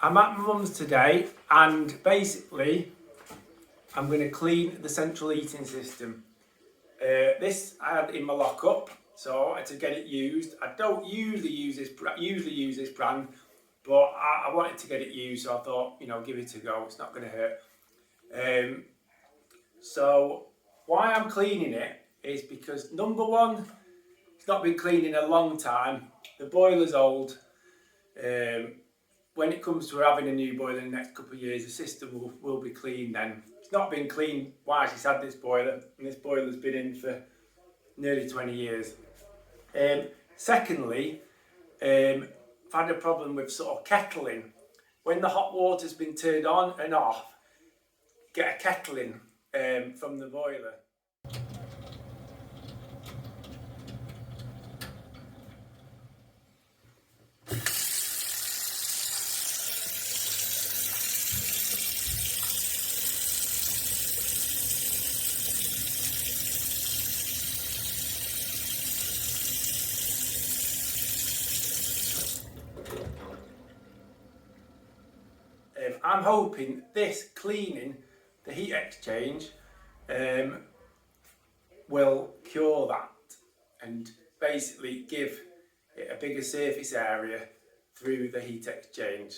I'm at my mum's today and basically I'm going to clean the central heating system. This I had in my lockup, so I had to get it used. I don't usually use this brand, but I wanted to get it used, so I thought, give it a go. It's not going to hurt. So why I'm cleaning it is because number one, it's not been cleaned in a long time. The boiler's old. When it comes to having a new boiler in the next couple of years, the system will be clean then. It's not been cleaned while she's had this boiler, and this boiler's been in for nearly 20 years. Secondly, I've had a problem with sort of kettling. When the hot water's been turned on and off, get a kettling from the boiler. I'm hoping this cleaning the heat exchange will cure that and basically give it a bigger surface area through the heat exchange,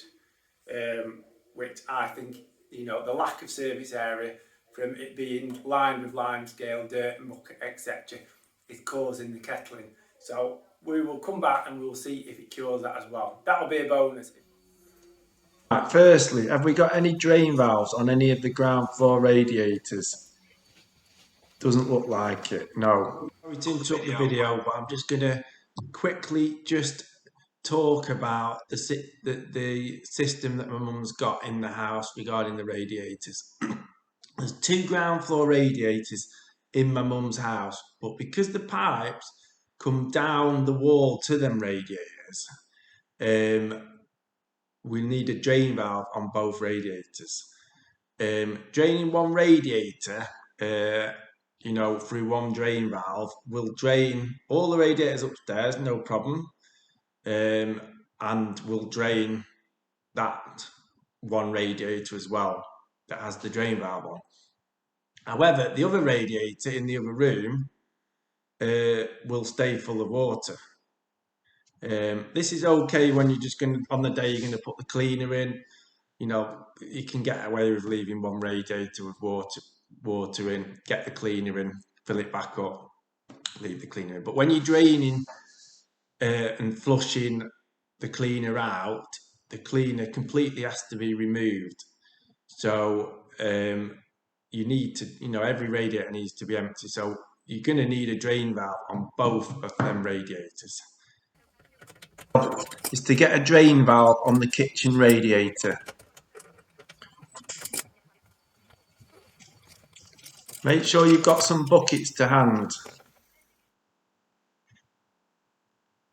which I think, the lack of surface area from it being lined with limescale, dirt, muck, etc. is causing the kettling. So we will come back and we'll see if it cures that as well. That'll be a bonus. Firstly, have we got any drain valves on any of the ground floor radiators? Doesn't look like it, no. Sorry to interrupt the video, but I'm just going to quickly just talk about the system that my mum's got in the house regarding the radiators. There's 2 ground floor radiators in my mum's house, but because the pipes come down the wall to them radiators, we need a drain valve on both radiators. Draining one radiator, through one drain valve will drain all the radiators upstairs, no problem, and will drain that one radiator as well that has the drain valve on. However, the other radiator in the other room will stay full of water. This is okay when you're just on the day you're going to put the cleaner in. You can get away with leaving one radiator with water in, get the cleaner in, fill it back up, leave the cleaner in. But when you're draining and flushing the cleaner out, the cleaner completely has to be removed. So you need to, every radiator needs to be empty. So you're going to need a drain valve on both of them radiators. Is to get a drain valve on the kitchen radiator. Make sure you've got some buckets to hand.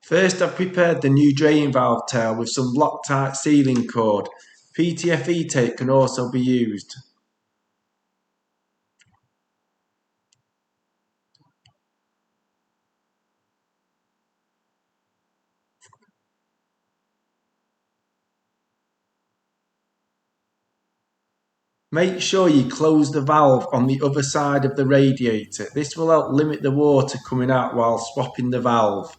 First, I've prepared the new drain valve tail with some Loctite sealing cord. PTFE tape can also be used. Make sure you close the valve on the other side of the radiator. This will help limit the water coming out while swapping the valve.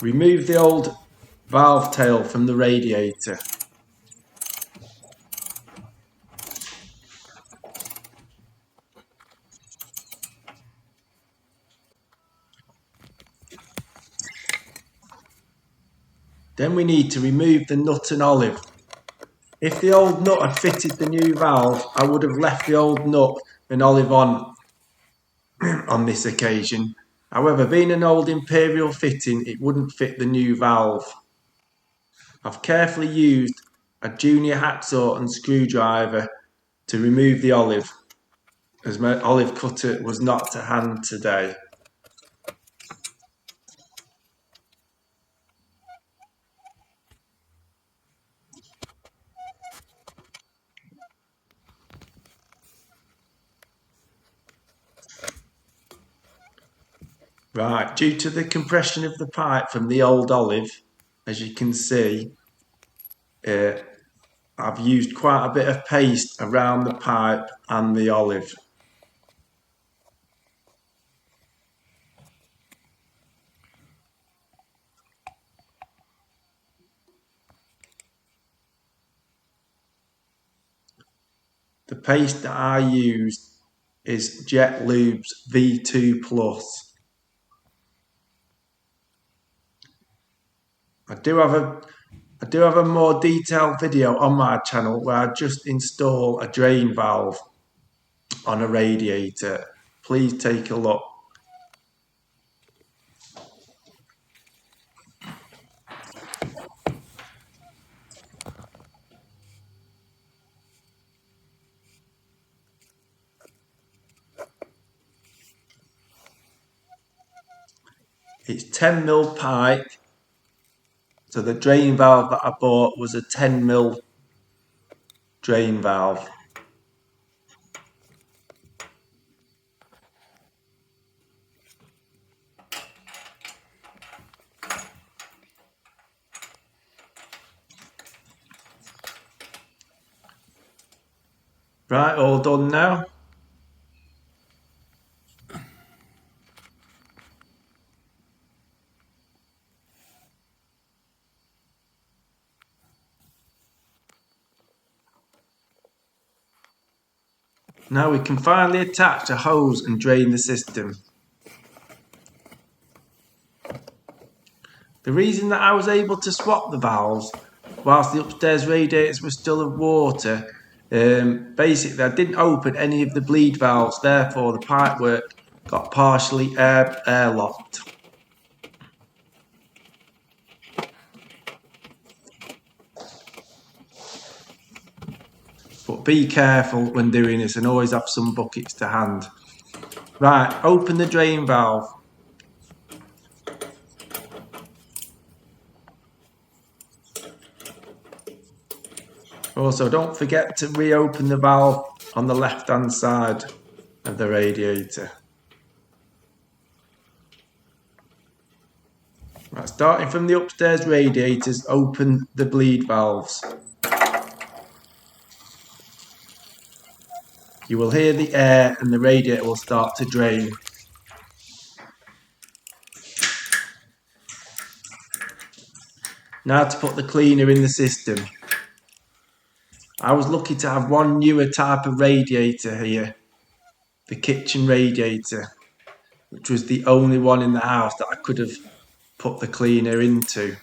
Remove the old valve tail from the radiator. Then we need to remove the nut and olive. If the old nut had fitted the new valve, I would have left the old nut and olive on this occasion. However, being an old imperial fitting, it wouldn't fit the new valve. I've carefully used a junior hacksaw and screwdriver to remove the olive, as my olive cutter was not to hand today. Right, due to the compression of the pipe from the old olive, as you can see, I've used quite a bit of paste around the pipe and the olive. The paste that I used is Jet Lube's V2 Plus. I do have a more detailed video on my channel where I just install a drain valve on a radiator. Please take a look. It's 10mm pipe, so the drain valve that I bought was a 10mm drain valve. Right, all done now. Now we can finally attach a hose and drain the system. The reason that I was able to swap the valves whilst the upstairs radiators were still of water, basically I didn't open any of the bleed valves, therefore the pipework got partially airlocked. But be careful when doing this and always have some buckets to hand. Right, open the drain valve. Also, don't forget to reopen the valve on the left hand side of the radiator. Right, starting from the upstairs radiators, open the bleed valves. You will hear the air and the radiator will start to drain. Now to put the cleaner in the system. I was lucky to have one newer type of radiator here, the kitchen radiator, which was the only one in the house that I could have put the cleaner into.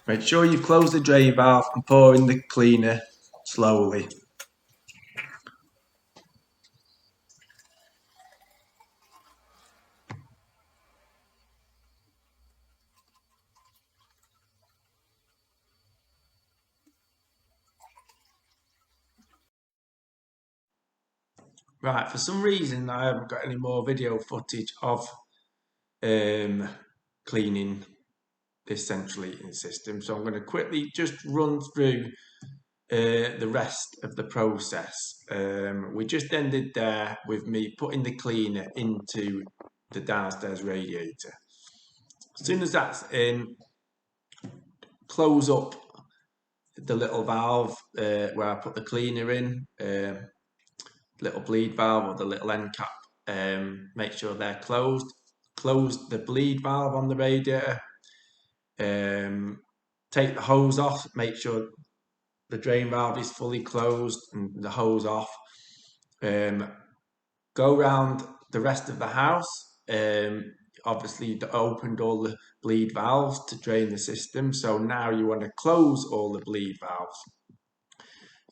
Make sure you close the drain valve and pour in the cleaner slowly. Right, for some reason I haven't got any more video footage of cleaning this central heating system, so I'm going to quickly just run through the rest of the process. We just ended there with me putting the cleaner into the downstairs radiator. As soon as that's in, close up the little valve where I put the cleaner in, little bleed valve or the little end cap. Make sure they're closed. Close the bleed valve on the radiator. Take the hose off. Make sure the drain valve is fully closed and the hose off. Go around the rest of the house. Obviously, you opened all the bleed valves to drain the system. So now you want to close all the bleed valves.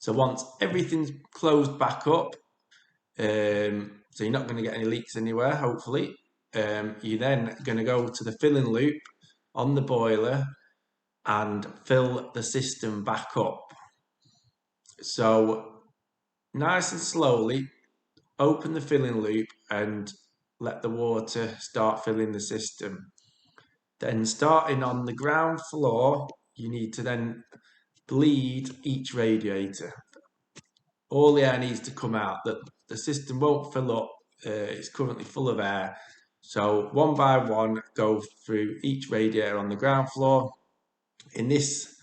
So once everything's closed back up, so you're not going to get any leaks anywhere, hopefully. You're then going to go to the filling loop on the boiler and fill the system back up. So nice and slowly open the filling loop and let the water start filling the system. Then starting on the ground floor, you need to then bleed each radiator. all the air needs to come out. That the system won't fill up. It's currently full of air. So one by one, go through each radiator on the ground floor. In this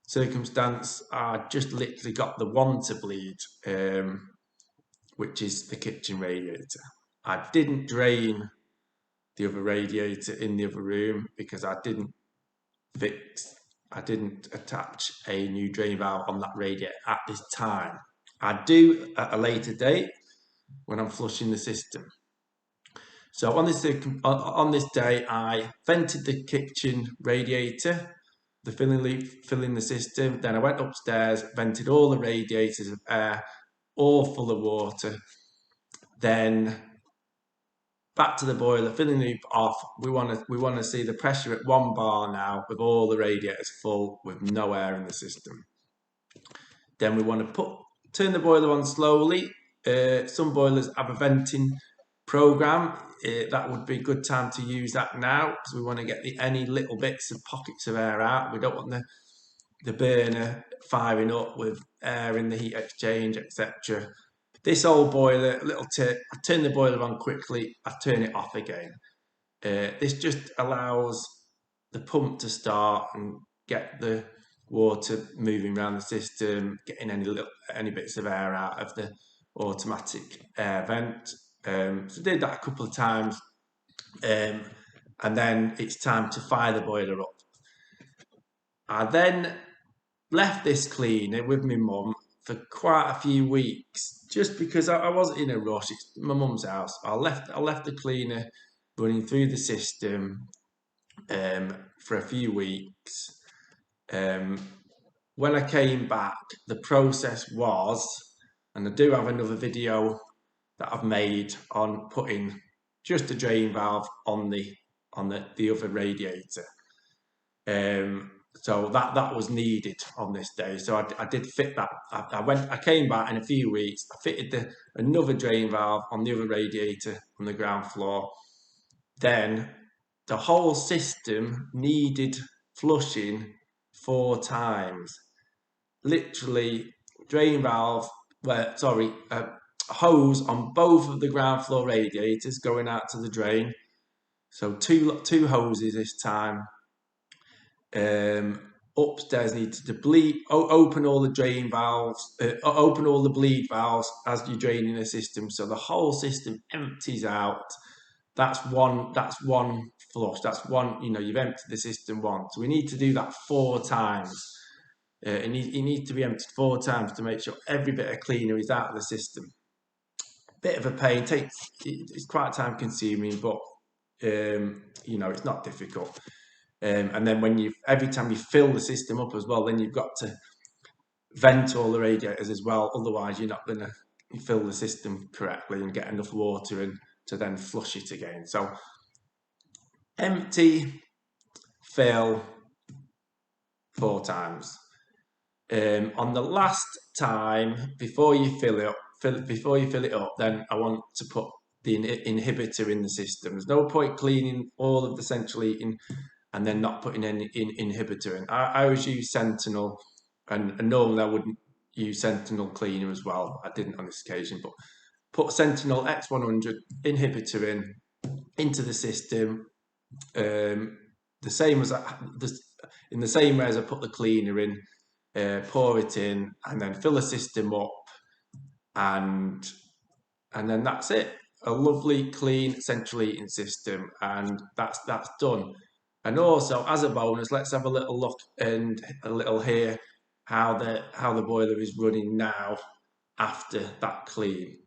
circumstance, I just literally got the one to bleed, which is the kitchen radiator. I didn't drain the other radiator in the other room because I didn't attach a new drain valve on that radiator at this time. I do at a later date when I'm flushing the system. So on this day, I vented the kitchen radiator, the filling loop, filling the system. Then I went upstairs, vented all the radiators of air, all full of water. Then back to the boiler, filling loop off. We want to see the pressure at 1 bar now, with all the radiators full, with no air in the system. Then we want to turn the boiler on slowly. Some boilers have a venting program. That would be a good time to use that now, because we want to get any little bits of pockets of air out. We don't want the burner firing up with air in the heat exchange, etc. This old boiler, little tip, I turn the boiler on quickly, I turn it off again. This just allows the pump to start and get the water moving around the system, getting any bits of air out of the automatic air vent. So I did that a couple of times, and then it's time to fire the boiler up. I then left this cleaner with my mum for quite a few weeks, just because I wasn't in a rush. It's my mum's house. I left the cleaner running through the system for a few weeks. When I came back, the process was, and I do have another video that I've made on putting just a drain valve on the other radiator. So that was needed on this day. So I did fit that. I came back in a few weeks. I fitted another drain valve on the other radiator on the ground floor. Then the whole system needed flushing 4 times. Literally, drain valve. Hose on both of the ground floor radiators going out to the drain. So two hoses this time. Upstairs needed to open all the drain valves, open all the bleed valves as you're draining the system, so the whole system empties out. That's one flush. That's one. You've emptied the system once. So we need to do that 4 times. It needs to be emptied 4 times to make sure every bit of cleaner is out of the system. Bit of a pain. It's quite time consuming, but it's not difficult. And then every time you fill the system up as well, then you've got to vent all the radiators as well. Otherwise, you're not going to fill the system correctly and get enough water in to then flush it again. So empty, fill 4 times. On the last time, before you fill it up, then I want to put the inhibitor in the system. There's no point cleaning all of the central heating and then not putting any inhibitor in. I always use Sentinel, and normally I wouldn't use Sentinel cleaner as well. I didn't on this occasion, but put Sentinel X100 inhibitor into the system, in the same way as I put the cleaner in. Pour it in, and then fill the system up, and then that's it. A lovely, clean central heating system, and that's done. And also, as a bonus, let's have a little look and a little hear how the boiler is running now after that clean.